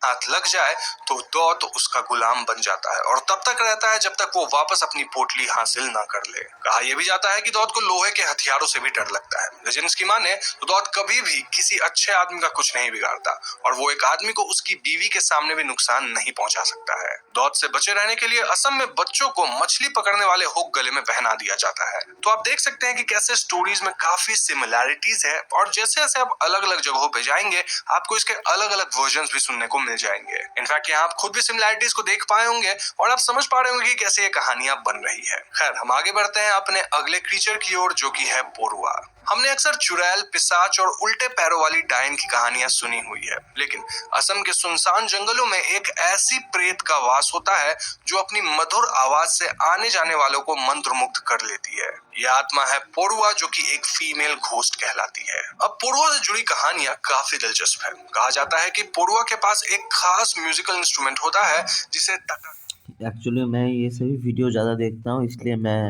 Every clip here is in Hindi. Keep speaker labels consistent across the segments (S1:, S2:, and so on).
S1: हाथ लग जाए तो दौत उसका गुलाम बन जाता है और तब तक रहता है जब तक वो वापस अपनी पोटली हासिल ना कर ले। कहा यह भी जाता है कि दौत को लोहे के हथियारों से भी डर लगता है। लेजेंड्स की माने तो दौत कभी भी किसी अच्छे आदमी का कुछ नहीं बिगाड़ता और वो एक आदमी को उसकी बीवी के सामने भी नुकसान नहीं पहुंचा सकता है। दौत से बचे रहने के लिए असम में बच्चों को मछली पकड़ने वाले हुक गले में पहना दिया जाता है। तो आप देख सकते हैं कि कैसे स्टोरीज में काफी सिमिलैरिटीज है और जैसे जैसे आप अलग अलग जगहों पे जाएंगे आपको इसके अलग अलग वर्जन्स भी सुनने को मिल जाएंगे। इनफैक्ट यहाँ आप खुद भी सिमिलैरिटीज को देख पाए होंगे और आप समझ पा रहे होंगे कि कैसे ये कहानियां बन रही है। खैर हम आगे बढ़ते हैं अपने अगले क्रीचर की ओर जो कि है पोरुआ। हमने अक्सर चुड़ैल, पिशाच और उल्टे पैरों वाली डायन की कहानियां सुनी हुई है, लेकिन असम के सुनसान जंगलों में एक ऐसी प्रेत का वास होता है जो अपनी मधुर आवाज से आने जाने वालों को मंत्रमुग्ध कर लेती है। यह आत्मा है पोरुआ जो कि एक फीमेल घोस्ट कहलाती है। अब पोरुआ से जुड़ी कहानियां काफी दिलचस्प है। कहा जाता है कि पोरुआ के पास एक खास म्यूजिकल इंस्ट्रूमेंट होता है जिसे
S2: एक्चुअली मैं ये सभी वीडियो ज़्यादा देखता हूँ, इसलिए मैं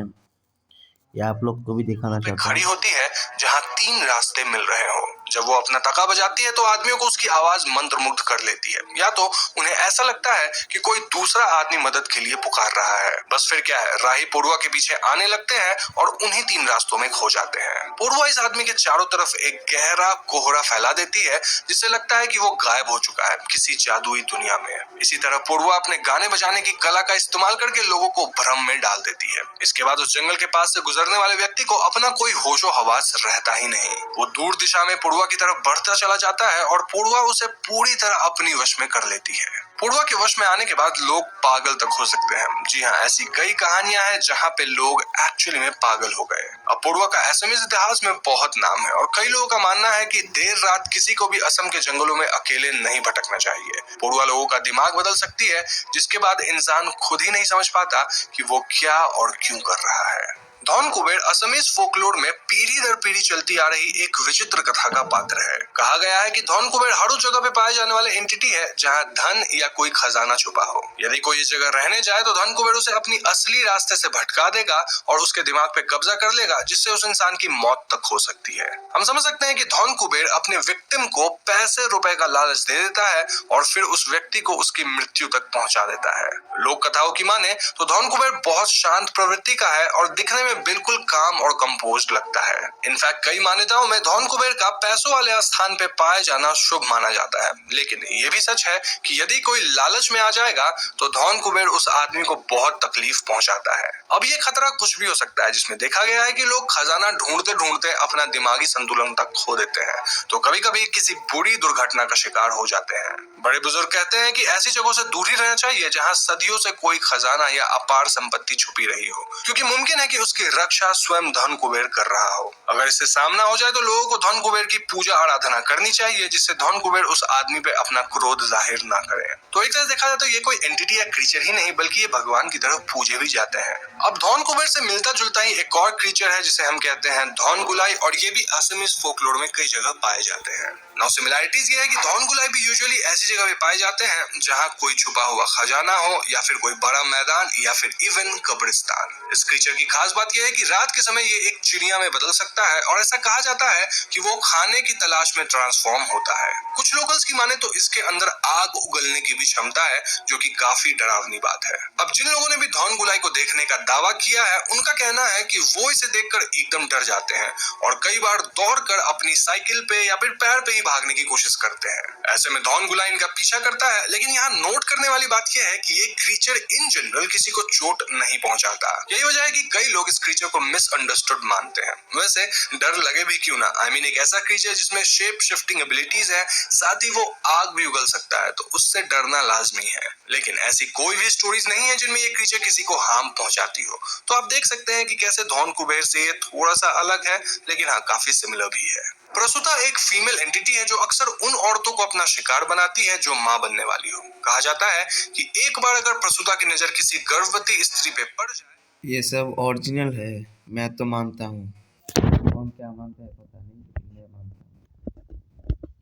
S2: ये आप लोग को भी दिखाना चाहता हूँ।
S1: खड़ी होती है जहाँ 3 रास्ते मिल रहे हो। जब वो अपना तका बजाती है तो आदमियों को उसकी आवाज मंत्रमुग्ध कर लेती है, या तो उन्हें ऐसा लगता है कि कोई दूसरा आदमी मदद के लिए पुकार रहा है। बस फिर क्या है, राही पोरुआ के पीछे आने लगते हैं और उन्हीं 3 रास्तों में खो जाते हैं। पोरुआ इस आदमी के चारों तरफ एक गहरा कोहरा फैला देती है जिससे लगता है कि वो गायब हो चुका है किसी जादुई दुनिया में। इसी तरह पोरुआ अपने गाने बजाने की कला का इस्तेमाल करके लोगों को भ्रम में डाल देती है। इसके बाद उस जंगल के पास से गुजरने वाले व्यक्ति को अपना कोई होशो हवास रहता ही नहीं। वो दूर दिशा में पोरुआ की तरफ बढ़ता चला जाता है और पोरुआ उसे पूरी तरह अपनी वश में कर लेती है। पोरुआ के वश में आने के बाद लोग पागल तक हो सकते हैं। जी हाँ, ऐसी कई कहानियां हैं जहाँ पे लोग एक्चुअली में पागल हो गए। अब पोरुआ का असमीज इतिहास में बहुत नाम है और कई लोगों का मानना है कि देर रात किसी को भी असम के जंगलों में अकेले नहीं भटकना चाहिए। पोरुआ लोगों का दिमाग बदल सकती है जिसके बाद इंसान खुद ही नहीं समझ पाता कि वो क्या और क्यों कर रहा है। धौन कुबेर असमीज फोकलोर में पीढ़ी दर पीढ़ी चलती आ रही एक विचित्र कथा का पात्र है। कहा गया है कि धौन कुबेर हर उस जगह पे पाए जाने वाले एंटिटी है जहां धन या कोई खजाना छुपा हो। यदि कोई इस जगह रहने जाए तो धौन कुबेर उसे अपनी असली रास्ते से भटका देगा और उसके दिमाग पे कब्जा कर लेगा जिससे उस इंसान की मौत तक हो सकती है। हम समझ सकते हैं कि धौन कुबेर अपने विक्टिम को पैसे रुपए का लालच दे देता है और फिर उस व्यक्ति को उसकी मृत्यु तक पहुंचा देता है। लोक कथाओं की माने तो धौन कुबेर बहुत शांत प्रवृत्ति का है और दिखने में बिल्कुल काम और कंपोज्ड लगता है। इनफैक्ट कई मान्यताओं में धौन कुबेर का पैसों वाले स्थान पे पाया जाना शुभ माना जाता है, लेकिन ये भी सच है कि यदि कोई लालच में आ जाएगा तो धौन कुबेर उस आदमी को बहुत तकलीफ पहुंचाता है। अब ये खतरा कुछ भी हो सकता है, जिसमें देखा गया है कि लोग खजाना ढूंढते ढूंढते अपना दिमागी संतुलन तक खो देते हैं, तो कभी कभी किसी बुरी दुर्घटना का शिकार हो जाते हैं। बड़े बुजुर्ग कहते हैं कि ऐसी जगहों से दूर ही रहना चाहिए जहां सदियों से कोई खजाना या अपार संपत्ति छुपी रही हो, क्योंकि मुमकिन है कि उसकी रक्षा स्वयं धन कुबेर कर रहा हो। अगर इससे सामना हो जाए तो लोगों को धन कुबेर की पूजा आराधना करनी चाहिए जिससे धन कुबेर उस आदमी पे अपना क्रोध जाहिर ना करे। तो एक तरह देखा जाए तो ये कोई एंटिटी या क्रीचर ही नहीं बल्कि ये भगवान की तरफ पूजे भी जाते हैं। अब धौन कुबेर से मिलता जुलता ही एक और क्रीचर है जिसे हम कहते हैं धौन गुलाई, और ये भी असमीज फोकलोर में कई जगह पाए जाते हैं। नाउ सिमिलैरिटीज ये है कि धौन गुलाई भी यूजुअली ऐसी जगह पे पाए जाते हैं जहाँ कोई छुपा हुआ खजाना हो या फिर कोई बड़ा मैदान या फिर इवन कब्रिस्तान। इस क्रीचर की खास बात यह है कि रात के समय ये एक चिड़िया में बदल सकता है और ऐसा कहा जाता है कि वो खाने की तलाश में ट्रांसफॉर्म होता है। कुछ लोकल्स की माने तो इसके अंदर आग उगलने की भी क्षमता है जो कि काफी डरावनी बात है। अब जिन लोगों ने भी धौन गुलाई को देखने का दावा किया है उनका कहना है कि वो इसे देखकर एकदम डर जाते हैं और कई बार दौड़कर अपनी साइकिल पे या फिर पैर पे ही भागने की कोशिश करते हैं। ऐसे में धौन गुलाई इनका पीछा करता है, लेकिन यहाँ नोट करने वाली बात यह है कि ये क्रीचर इन जनरल किसी को चोट नहीं पहुंचाता। यही वजह है कि कई लोग इस क्रीचर को मिसअंडरस्टूड मानते हैं। वैसे डर लगे भी क्यों ना, एक ऐसा क्रीचर जिसमें शेप शिफ्टिंग एबिलिटीज है, साथ ही वो आग भी उगल सकता है, तो उससे डरना लाजमी है। लेकिन ऐसी कोई भी स्टोरीज नहीं है जिनमें ये क्रीचर किसी को हार्म पहुंचाती हो। तो आप देख सकते हैं कि कैसे धौन कुबेर से ये थोड़ा सा अलग है, लेकिन हाँ काफी सिमिलर भी है। प्रसूता एक फीमेल एंटिटी है जो अक्सर उन औरतों को अपना शिकार बनाती है जो मां बनने वाली हो। कहा जाता है कि एक बार अगर प्रसूता की नजर किसी गर्भवती स्त्री पे पड़ जाए,
S2: ये सब ओरिजिनल है, मैं तो मानता हूँ। कौन क्या मानता है पता नहीं, लेकिन मैं मानता हूँ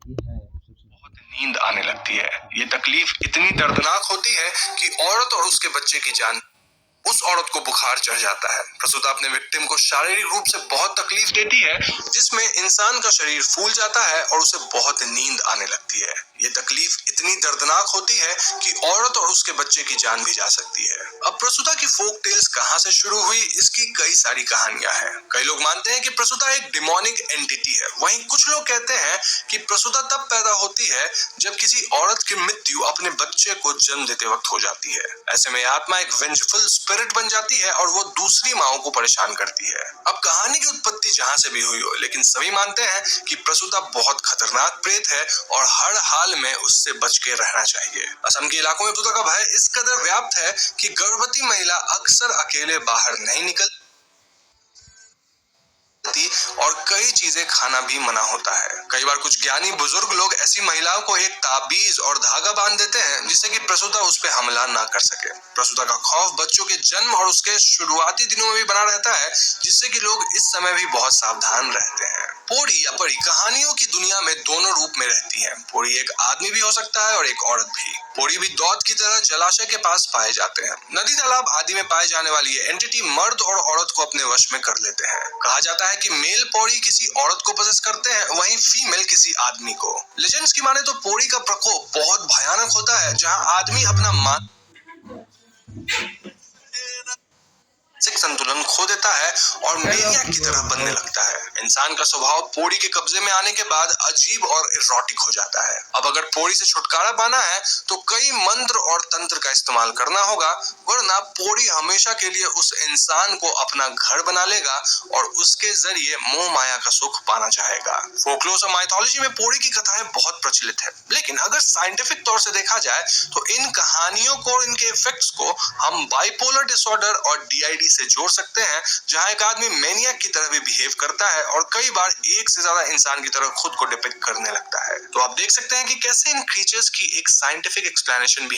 S2: ये है।
S1: बहुत नींद आने लगती है। ये तकलीफ इतनी दर्दनाक होती है कि औरत और उसके बच्चे की जान उस औरत को बुखार चढ़ जाता है। प्रसूता अपने विक्टिम को शारीरिक रूप से बहुत तकलीफ देती है, जिसमें इंसान का शरीर फूल जाता है और उसे बहुत नींद आने लगती है। ये तकलीफ इतनी दर्दनाक होती है कि औरत और उसके बच्चे की जान भी जा सकती है। अब प्रसूता की फोक टेल्स कहां से शुरू हुई, इसकी कई सारी कहानियां हैं। कई लोग मानते हैं कि प्रसूता एक डिमोनिक एंटिटी है। वहीं कुछ लोग कहते हैं कि प्रसूता तब पैदा होती है जब किसी औरत की मृत्यु अपने बच्चे को जन्म देते वक्त हो जाती है। ऐसे में आत्मा एक वेंजफुल स्पिरिट बन जाती है और वो दूसरी माओं को परेशान करती है। अब कहानी की उत्पत्ति जहां से भी हुई हो, लेकिन सभी मानते हैं कि प्रसूता बहुत खतरनाक प्रेत है और हर हाल में उससे बच के रहना चाहिए। असम के इलाकों में प्रसूता का भय इस कदर व्याप्त है कि गर्भवती महिला अक्सर अकेले बाहर नहीं निकलती और कई चीजें खाना भी मना होता है। कई बार कुछ ज्ञानी बुजुर्ग लोग ऐसी महिलाओं को एक ताबीज और धागा बांध देते हैं, जिससे कि प्रसूता उस पर हमला ना कर सके। प्रसूता का खौफ बच्चों के जन्म और उसके शुरुआती दिनों में भी बना रहता है, जिससे कि लोग इस समय भी बहुत सावधान रहते हैं। पोड़ी या परी कहानियों की दुनिया में दोनों रूप में रहती है। पोड़ी एक आदमी भी हो सकता है और एक औरत भी। पोड़ी भी दौत की तरह जलाशय के पास पाए जाते हैं। नदी तालाब आदि में पाए जाने वाली ये एंटिटी मर्द और औरत को अपने वश में कर लेते हैं। कहा जाता है कि मेल पौड़ी किसी औरत को पजेस करते हैं, वहीं फीमेल किसी आदमी को। लेजेंड्स की माने तो पौड़ी का प्रकोप बहुत भयानक होता है, जहां आदमी अपना मानसिक संतुलन खो देता है और मेनियक की तरह बनने लगता है। इंसान का स्वभाव पोड़ी के कब्जे में आने के बाद अजीब और इरोटिक हो जाता है। अब अगर पोड़ी से छुटकारा पाना है तो कई मंत्र और तंत्र का इस्तेमाल करना होगा, वरना पोड़ी हमेशा के लिए उस इंसान को अपना घर बना लेगा और उसके जरिए मोह माया का सुख पाना चाहेगा। फोकलोर और माइथोलॉजी में पोड़ी की कथाएं बहुत प्रचलित है, लेकिन अगर साइंटिफिक तौर से देखा जाए तो इन कहानियों को और इनके इफेक्ट्स को हम बाइपोलर डिसऑर्डर और DID से जोड़ सकते हैं, जहां एक आदमी मैनियक की तरह भी बिहेव करता है और कई बार एक से ज्यादा इंसान की तरह खुद को डिपिक्ट करने लगता है। तो आप देख सकते हैं कि कैसे इन क्रीचर्स की एक साइंटिफिक एक्सप्लेनेशन भी